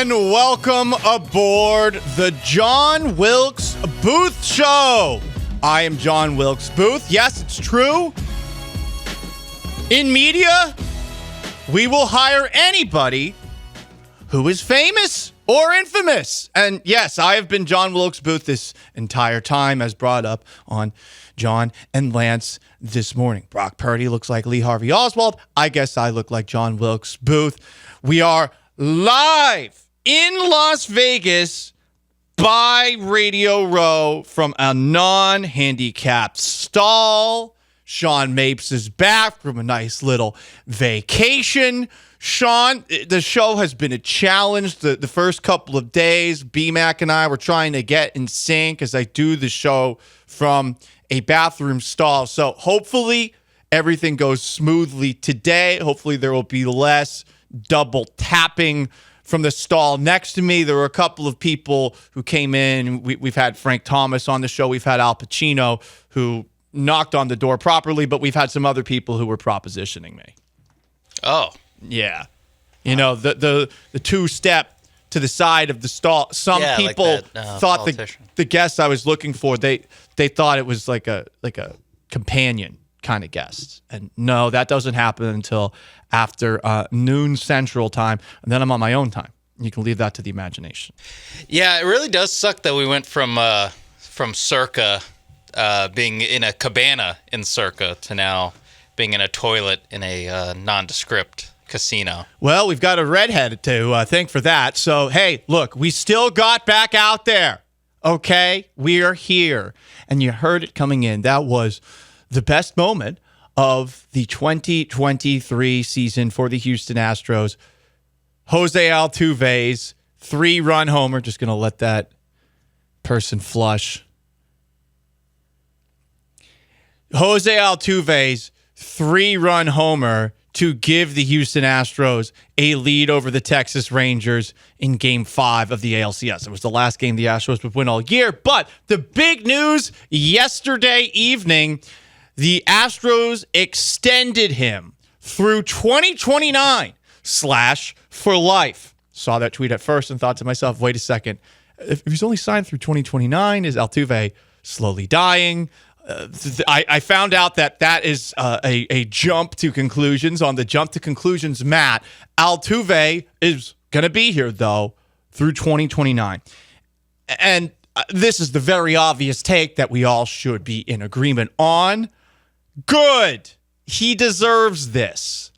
And welcome aboard the John Wilkes Booth Show. I am John Wilkes Booth. Yes, it's true. In media, we will hire anybody who is famous or infamous. And yes, I have been John Wilkes Booth this entire time, as brought up on John and Lance this morning. Brock Purdy looks like Lee Harvey Oswald. I guess I look like John Wilkes Booth. We are live in Las Vegas by Radio Row from a non-handicapped stall. Sean Mapes is back from a nice little vacation. Sean, the show has been a challenge the first couple of days. B-Mac and I were trying to get in sync as I do the show from a bathroom stall. So hopefully everything goes smoothly today. Hopefully there will be less double tapping from the stall next to me. There were a couple of people who came in. We've had Frank Thomas on the show. We've had Al Pacino, who knocked on the door properly, but we've had some other people who were propositioning me. Oh. Yeah. You know, the two-step to the side of the stall. Some people like that, thought the guest I was looking for, they thought it was like a companion kind of guest. And no, that doesn't happen until after noon Central Time, and then I'm on my own time. You can leave that to the imagination. Yeah, it really does suck that we went from Circa being in a cabana in Circa to now being in a toilet in a nondescript casino. Well, we've got a redhead to thank for that. So, hey, look, we still got back out there, okay? We are here. And you heard it coming in. That was the best moment of the 2023 season for the Houston Astros. Jose Altuve's 3-run homer. Just going to let that person flush. Jose Altuve's 3-run homer to give the Houston Astros a lead over the Texas Rangers in Game 5 of the ALCS. It was the last game the Astros would win all year. But the big news yesterday evening, the Astros extended him through 2029/for life. Saw that tweet at first and thought to myself, wait a second. If he's only signed through 2029, is Altuve slowly dying? I found out that is a jump to conclusions. On the jump to conclusions, Matt, Altuve is going to be here, though, through 2029. And this is the very obvious take that we all should be in agreement on. Good. He deserves this.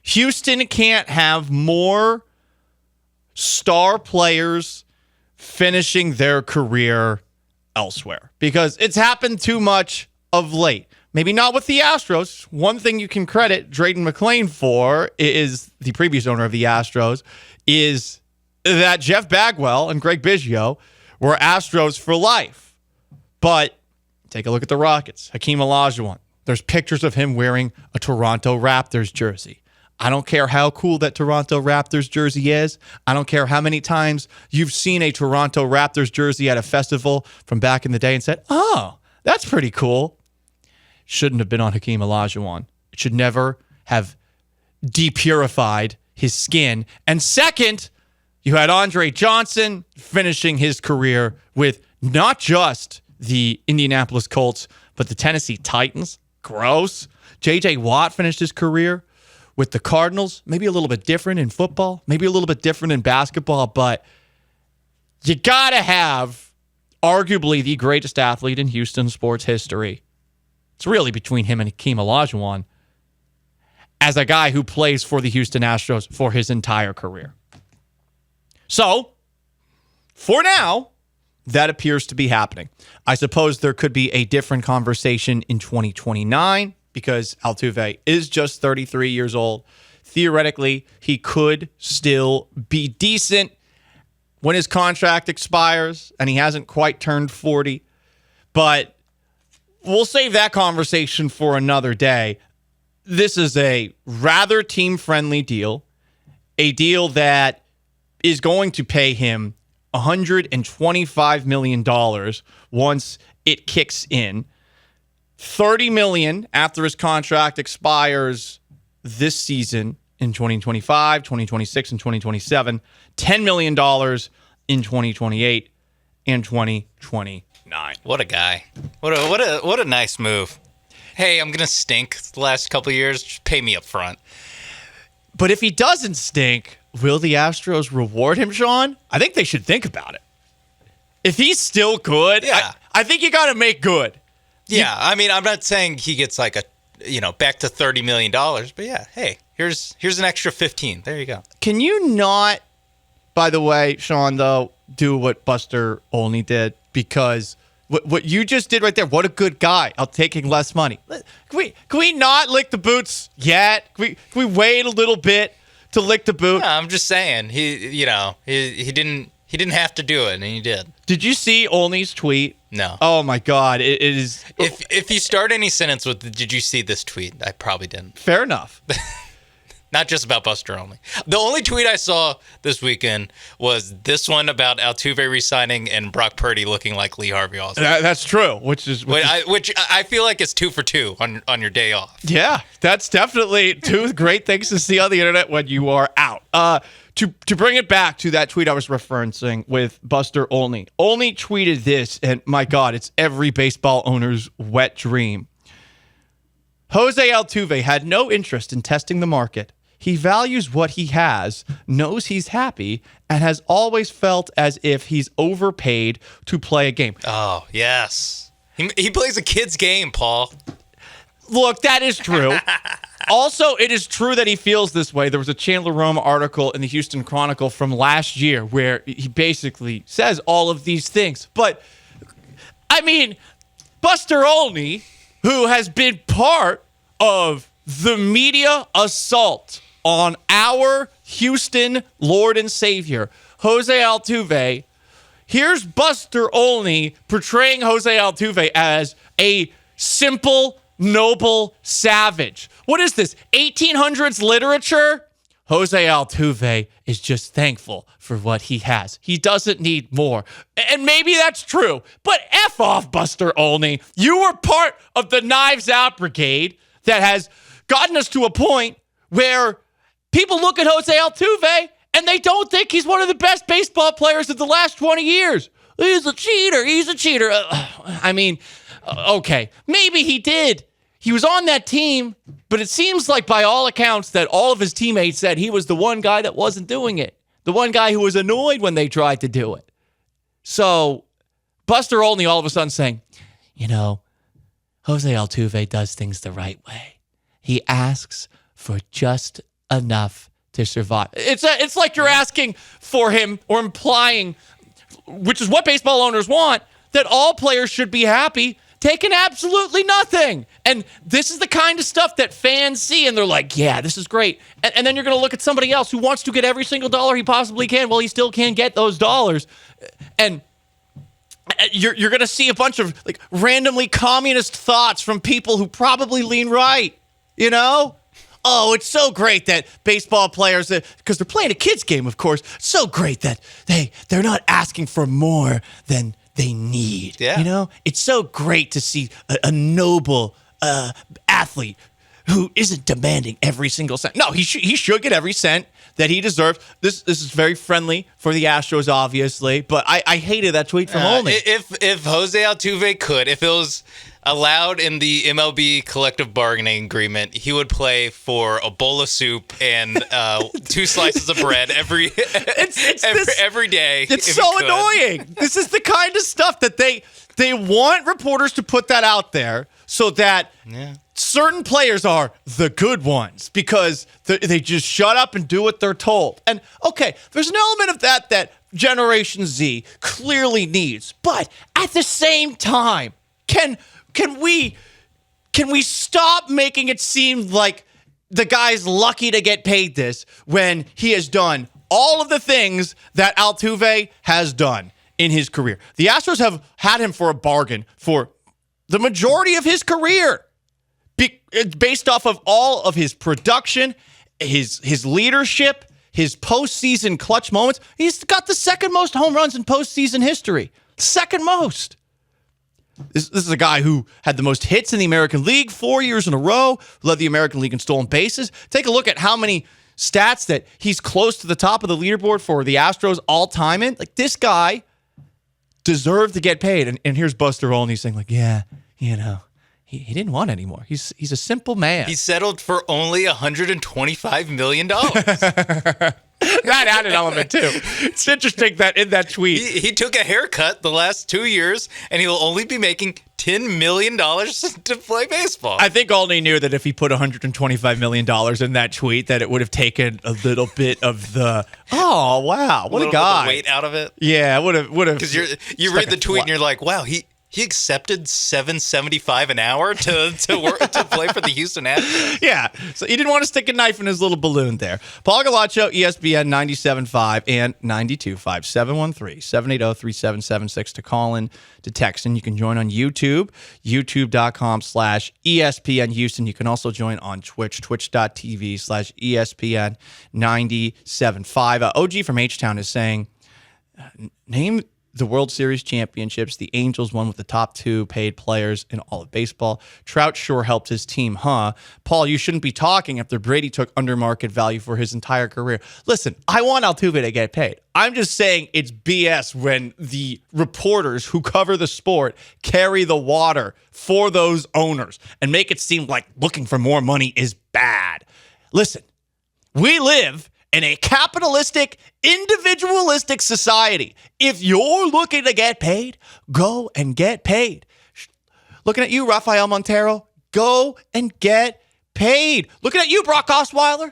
Houston can't have more star players finishing their career elsewhere because it's happened too much of late. Maybe not with the Astros. One thing you can credit Drayden McClain for is the previous owner of the Astros is that Jeff Bagwell and Greg Biggio were Astros for life. But take a look at the Rockets. Hakeem Olajuwon. There's pictures of him wearing a Toronto Raptors jersey. I don't care how cool that Toronto Raptors jersey is. I don't care how many times you've seen a Toronto Raptors jersey at a festival from back in the day and said, oh, that's pretty cool. Shouldn't have been on Hakeem Olajuwon. It should never have depurified his skin. And second, you had Andre Johnson finishing his career with not just the Indianapolis Colts, but the Tennessee Titans. Gross. J.J. Watt finished his career with the Cardinals. Maybe a little bit different in football, maybe a little bit different in basketball, but you got to have arguably the greatest athlete in Houston sports history. It's really between him and Hakeem Olajuwon as a guy who plays for the Houston Astros for his entire career. So, for now, that appears to be happening. I suppose there could be a different conversation in 2029 because Altuve is just 33 years old. Theoretically, he could still be decent when his contract expires, and he hasn't quite turned 40. But we'll save that conversation for another day. This is a rather team-friendly deal, a deal that is going to pay him $125 million once it kicks in. $30 million after his contract expires this season, in 2025, 2026, and 2027, $10 million in 2028 and 2029. What a guy. What a nice move. Hey, I'm going to stink the last couple of years. Just pay me up front. But if he doesn't stink, will the Astros reward him, Sean? I think they should think about it. If he's still good, Yeah. I think you got to make good. Yeah, I mean, I'm not saying he gets like back to $30 million, but yeah, hey, here's an extra 15. There you go. Can you not, by the way, Sean, though, do what Buster Olney did? Because what you just did right there, what a good guy out taking less money. Can we not lick the boots yet? Can we wait a little bit to lick the boot? No, I'm just saying he didn't have to do it, and he did. Did you see Olney's tweet? No. Oh my God, it is. If you start any sentence with "Did you see this tweet?" I probably didn't. Fair enough. Not just about Buster only. The only tweet I saw this weekend was this one about Altuve resigning and Brock Purdy looking like Lee Harvey Oswald. That's true. Which I feel like it's 2 for 2 on your day off. Yeah, that's definitely two great things to see on the internet when you are out. To bring it back to that tweet I was referencing with Buster Olney. Olney tweeted this, and my God, it's every baseball owner's wet dream. Jose Altuve had no interest in testing the market. He values what he has, knows he's happy, and has always felt as if he's overpaid to play a game. Oh, yes. He plays a kid's game, Paul. Look, that is true. Also, it is true that he feels this way. There was a Chandler Rome article in the Houston Chronicle from last year where he basically says all of these things. But, I mean, Buster Olney, who has been part of the media assault on our Houston Lord and Savior, Jose Altuve, here's Buster Olney portraying Jose Altuve as a simple, noble savage. What is this, 1800s literature? Jose Altuve is just thankful for what he has. He doesn't need more. And maybe that's true, but F off, Buster Olney. You were part of the Knives Out Brigade that has gotten us to a point where people look at Jose Altuve and they don't think he's one of the best baseball players of the last 20 years. He's a cheater. Okay, maybe he did. He was on that team, but it seems like by all accounts that all of his teammates said he was the one guy that wasn't doing it. The one guy who was annoyed when they tried to do it. So Buster Olney all of a sudden saying, Jose Altuve does things the right way. He asks for just enough to survive. It's like you're asking for him or implying, which is what baseball owners want, that all players should be happy taking absolutely nothing. And this is the kind of stuff that fans see and they're like, yeah, this is great. And then you're going to look at somebody else who wants to get every single dollar he possibly can. Well, he still can't get those dollars. And you're going to see a bunch of like randomly communist thoughts from people who probably lean right, Oh, it's so great that baseball players, because they're playing a kid's game, of course, so great that they're not asking for more than they need. Yeah. It's so great to see a noble athlete who isn't demanding every single cent. No, he should get every cent that he deserves. This is very friendly for the Astros, obviously, but I hated that tweet from Olney. If Jose Altuve could, if it was allowed in the MLB collective bargaining agreement, he would play for a bowl of soup and 2 slices of bread every day. It's so annoying. This is the kind of stuff that they want reporters to put that out there so that certain players are the good ones because they just shut up and do what they're told. And okay, there's an element of that Generation Z clearly needs, but at the same time, can we stop making it seem like the guy's lucky to get paid this when he has done all of the things that Altuve has done in his career? The Astros have had him for a bargain for the majority of his career based off of all of his production, his leadership, his postseason clutch moments. He's got the second most home runs in postseason history. Second most. This is a guy who had the most hits in the American League 4 years in a row, led the American League in stolen bases. Take a look at how many stats that he's close to the top of the leaderboard for the Astros all time in. Like, this guy deserved to get paid. And here's Buster Olney saying, like, yeah, you know, he didn't want any more. He's a simple man. He settled for only $125 million. That had an element too. It's interesting that in that tweet, he took a haircut the last 2 years, and he'll only be making $10 million to play baseball. I think Olney knew that if he put $125 million in that tweet, that it would have taken a little bit of the, oh, wow, what a guy. Weight out of it. Yeah, would have. Because you read the tweet and you're like, wow, he accepted $7.75 an hour to work to play for the Houston Astros. Yeah, so he didn't want to stick a knife in his little balloon there. Paul Galaccio, ESPN 97.5 and 92.5, 713-780-3776 to call in, to text. And you can join on YouTube, youtube.com/ESPN Houston. You can also join on Twitch, twitch.tv/ESPN 97.5. OG from H-Town is saying, name the World Series championships the Angels won with the top 2 paid players in all of baseball. Trout sure helped his team, huh? Paul, you shouldn't be talking after Brady took under market value for his entire career. Listen, I want Altuve to get paid. I'm just saying it's BS when the reporters who cover the sport carry the water for those owners and make it seem like looking for more money is bad. Listen, we live in a capitalistic, individualistic society. If you're looking to get paid, go and get paid. Looking at you, Rafael Montero, go and get paid. Looking at you, Brock Osweiler.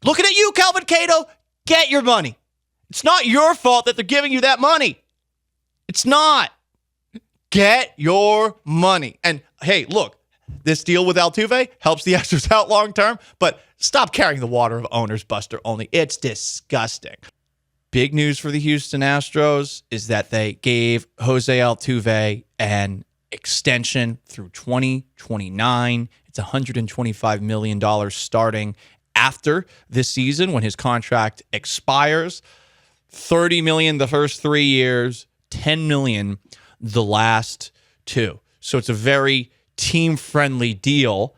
Looking at you, Calvin Cato, get your money. It's not your fault that they're giving you that money. It's not. Get your money. And hey, look, this deal with Altuve helps the Astros out long term, but stop carrying the water of owners, Buster Olney. It's disgusting. Big news for the Houston Astros is that they gave Jose Altuve an extension through 2029. It's $125 million starting after this season when his contract expires. $30 million the first 3 years, $10 million the last 2. So it's a very team-friendly deal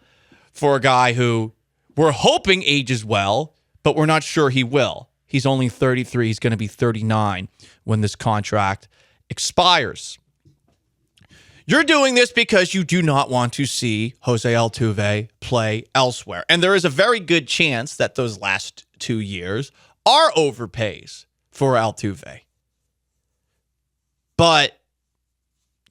for a guy who we're hoping ages well, but we're not sure he will. He's only 33. He's going to be 39 when this contract expires. You're doing this because you do not want to see Jose Altuve play elsewhere. And there is a very good chance that those last 2 years are overpays for Altuve. But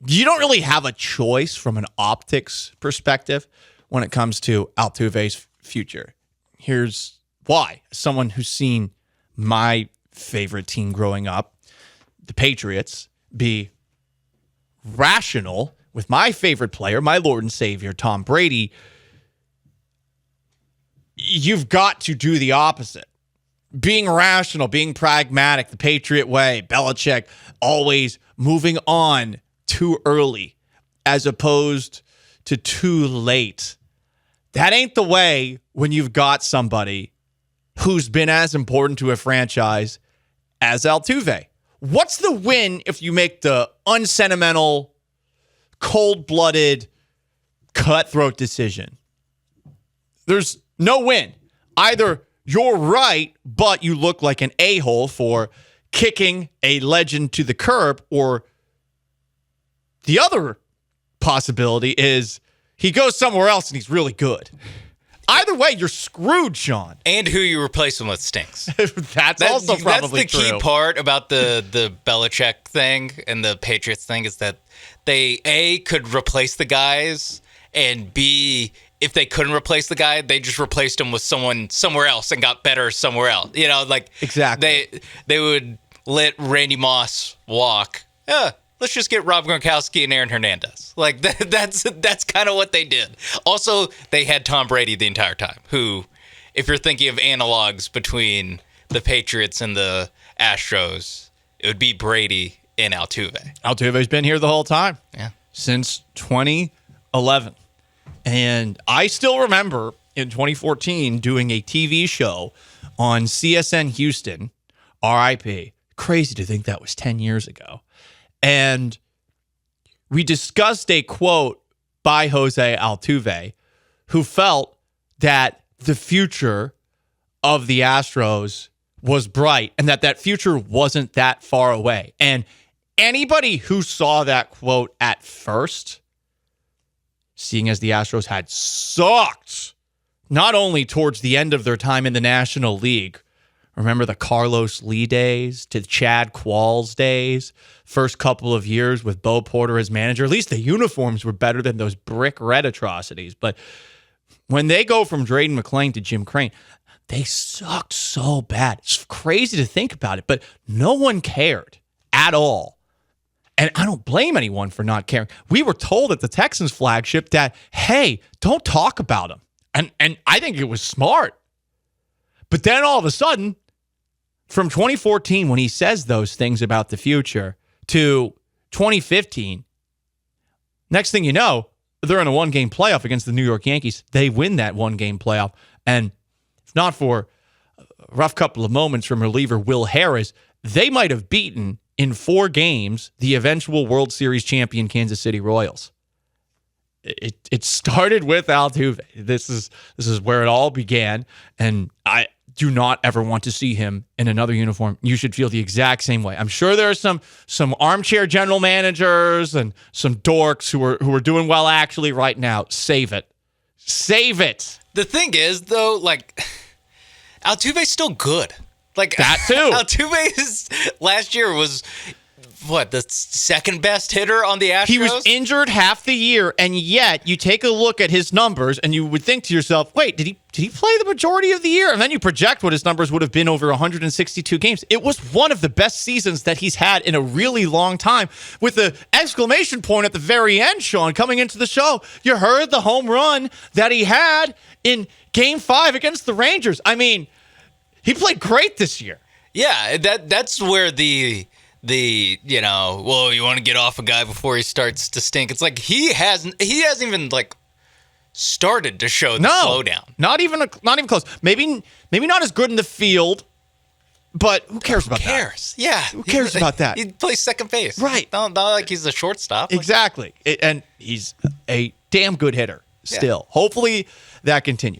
you don't really have a choice from an optics perspective when it comes to Altuve's future. Here's why. As someone who's seen my favorite team growing up, the Patriots, be rational with my favorite player, my Lord and Savior, Tom Brady, you've got to do the opposite. Being rational, being pragmatic, the Patriot way, Belichick always moving on too early as opposed to too late. That ain't the way when you've got somebody who's been as important to a franchise as Altuve. What's the win if you make the unsentimental, cold-blooded, cutthroat decision? There's no win. Either you're right, but you look like an a-hole for kicking a legend to the curb, or the other possibility is he goes somewhere else and he's really good. Either way, you're screwed, Sean. And who you replace him with stinks. That's also probably That's the key part about the Belichick thing and the Patriots thing is that they, A, could replace the guys, and B, if they couldn't replace the guy, they just replaced him with someone somewhere else and got better somewhere else. You know, like exactly. They would let Randy Moss walk. Yeah. Let's just get Rob Gronkowski and Aaron Hernandez. Like that's kind of what they did. Also, they had Tom Brady the entire time, who, if you're thinking of analogs between the Patriots and the Astros, it would be Brady and Altuve. Altuve's been here the whole time. Yeah. Since 2011. And I still remember in 2014 doing a TV show on CSN Houston, RIP. Crazy to think that was 10 years ago. And we discussed a quote by Jose Altuve, who felt that the future of the Astros was bright and that future wasn't that far away. And anybody who saw that quote at first, seeing as the Astros had sucked, not only towards the end of their time in the National League, remember the Carlos Lee days to Chad Qualls days, first couple of years with Bo Porter as manager, at least the uniforms were better than those brick red atrocities. But when they go from Drayden McClain to Jim Crane, they sucked so bad. It's crazy to think about it, but no one cared at all. And I don't blame anyone for not caring. We were told at the Texans flagship that, hey, don't talk about them. And I think it was smart. But then all of a sudden, from 2014, when he says those things about the future, to 2015, next thing you know, they're in a one-game playoff against the New York Yankees. They win that one-game playoff. And if not for a rough couple of moments from reliever Will Harris, they might have beaten in 4 games the eventual World Series champion Kansas City Royals. It started with Altuve. This is where it all began, and I do not ever want to see him in another uniform. You should feel the exact same way. I'm sure there are some armchair general managers and some dorks who are doing well actually right now. Save it. Save it. The thing is, though, like, Altuve's still good. Like, that too. Altuve last year was, what, the second best hitter on the Astros? He was injured half the year, and yet you take a look at his numbers, and you would think to yourself, wait, did he play the majority of the year? And then you project what his numbers would have been over 162 games. It was one of the best seasons that he's had in a really long time, with the exclamation point at the very end, Sean, coming into the show. You heard the home run that he had in Game 5 against the Rangers. I mean, he played great this year. Yeah, that's where the you know, well, you want to get off a guy before he starts to stink. It's like he hasn't even like started to show the slowdown. Not even close. Maybe not as good in the field, but who cares about that? Who cares? Yeah, who cares about that? He plays second base, right? Not like he's a shortstop. Exactly, and he's a damn good hitter still. Yeah. Hopefully that continues.